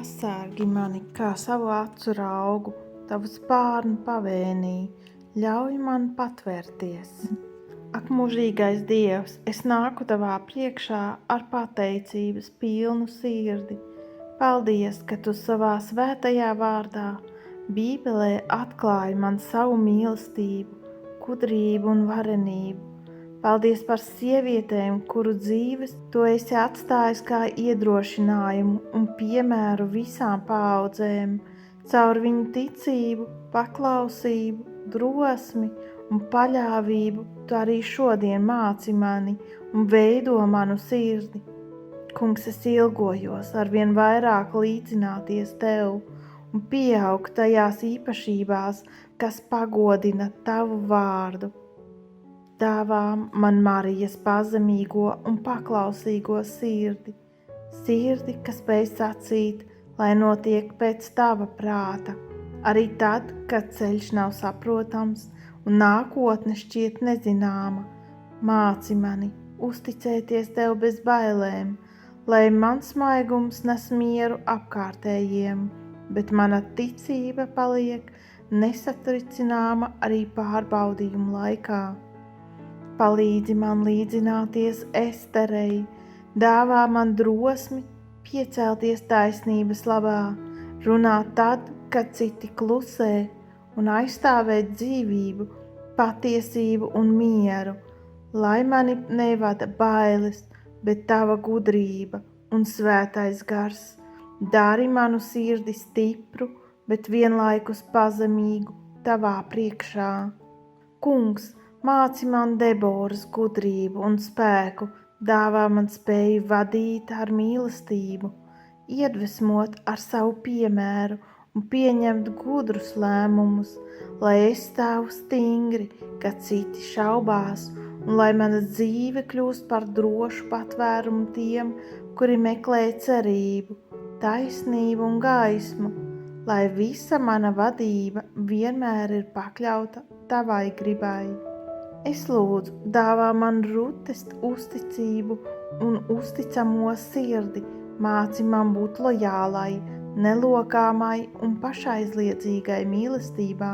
Pasargi mani kā savu acu raugu, tavu spārnu pavēnī, ļauj man patvērties. Ak, mūžīgais Dievs, es nāku tavā priekšā ar pateicības pilnu sirdi. Paldies, ka tu savā svētajā vārdā, Bībelē atklāji man savu mīlestību, gudrību un varenību. Paldies par sievietēm, kuru dzīves tu esi atstājis kā iedrošinājumu un piemēru visām paaudzēm, caur viņu ticību, paklausību, drosmi un paļāvību. Tu arī šodien māci mani un veido manu sirdi. Kungs, es ilgojos arvien vairāk līdzināties tev un pieaugt tajās īpašībās, kas pagodina tavu vārdu. Dāvā man Marijas pazemīgo un paklausīgo sirdi, kas spēj sacīt, lai notiek pēc tava prāta, arī tad, kad ceļš nav saprotams un nākotne šķiet nezināma. Māci mani uzticēties tev bez bailēm, lai mans maigums nes mieru apkārtējiem, bet mana ticība paliek nesatricināma arī pārbaudījumu laikā. Palīdzi man līdzināties Esterei, dāvā man drosmi piecelties taisnības labā, runāt tad, kad citi klusē, un aizstāvēt dzīvību, patiesību un mieru, lai mani nevada bailes, bet tava gudrība un svētais gars. Dari manu sirdi stipru, bet vienlaikus pazemīgu tavā priekšā. Kungs, māci man Deboras gudrību un spēku, dāvā man spēju vadīt ar mīlestību, iedvesmot ar savu piemēru un pieņemt gudrus lēmumus, lai es stāvu stingri, kad citi šaubās, un lai mana dzīve kļūst par drošu patvērumu tiem, kuri meklē cerību, taisnību un gaismu, lai visa mana vadība vienmēr ir pakļauta tavai gribai. Es lūdzu, dāvā man Rutes uzticību un uzticamo sirdi, māci man būt lojālai, nelokāmai un pašaizliedzīgai mīlestībā,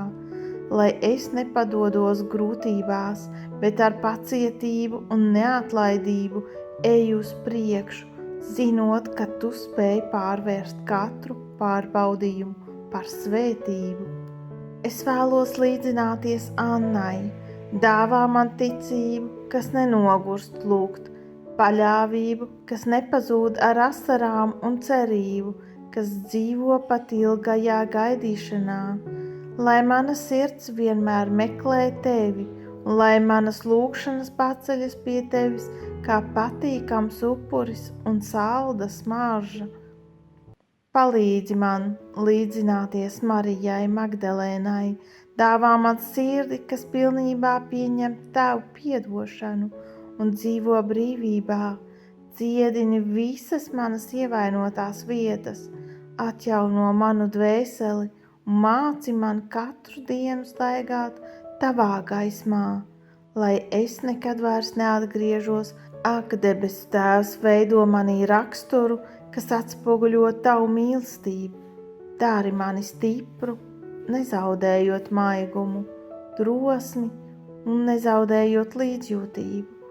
lai es nepadodos grūtībās, bet ar pacietību un neatlaidību eju uz priekšu, zinot, ka tu spēj pārvērst katru pārbaudījumu par svētību. Es vēlos līdzināties Annai, dāvā man ticību, kas nenogurst lūgt, paļāvību, kas nepazūd ar asarām un cerību, kas dzīvo pat ilgajā gaidīšanā, lai mana sirds vienmēr meklē tevi un lai manas lūgšanas paceļas pie tevis kā patīkams upuris un salda smarža. Palīdzi man līdzināties Marijai Magdalēnai, dāvā man sirdi, kas pilnībā pieņem tavu piedošanu un dzīvo brīvībā, dziedini visas manas ievainotās vietas, atjauno manu dvēseli un māci man katru dienu staigāt tavā gaismā, lai es nekad vairs neatgriežos. Ak, debes Tēvs, veido manī raksturu, kas atspoguļo tavu mīlestību, dari mani stipru, nezaudējot maigumu, drosmi un nezaudējot līdzjūtību.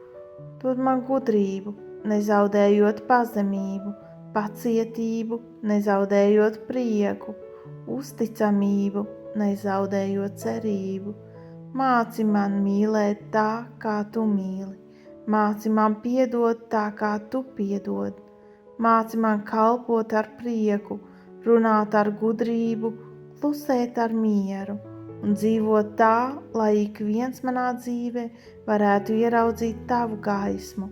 Dod man gudrību, nezaudējot pazemību, pacietību, nezaudējot prieku, uzticamību, nezaudējot cerību. Māci man mīlēt tā, kā tu mīli, māci man piedot tā, kā tu piedod, māci man kalpot ar prieku, runāt ar gudrību, klusēt ar mieru un dzīvot tā, lai ik viens manā dzīvē varētu ieraudzīt tavu gaismu.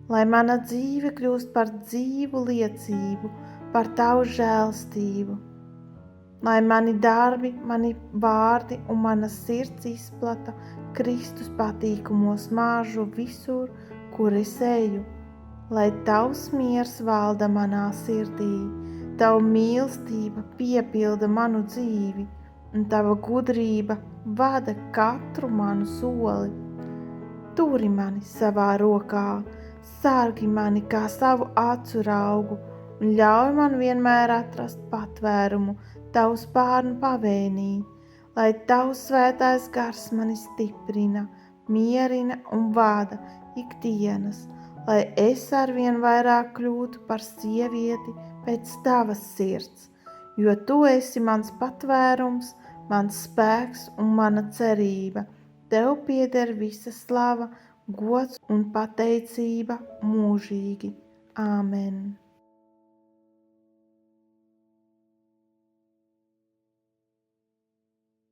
Lai mana dzīve kļūst par dzīvu liecību, par tavu žēlstību. Lai mani darbi, mani vārdi un mana sirds izplata Kristus patīkamo smāžu visur, kur es eju. Lai tavs miers valda manā sirdī, tavu mīlestība piepilda manu dzīvi un tava gudrība vada katru manu soli. Turi mani savā rokā, sargi mani kā savu acu raugu un ļauj man vienmēr atrast patvērumu Tavu spārnu pavēnī, lai Tavs svētais gars mani stiprina, mierina un vada ikdienas, lai es arvien vairāk kļūtu par sievieti pēc Tavas sirds, jo Tu esi mans patvērums, mans spēks un mana cerība. Tev pieder visa slava, gods un pateicība mūžīgi. Āmen!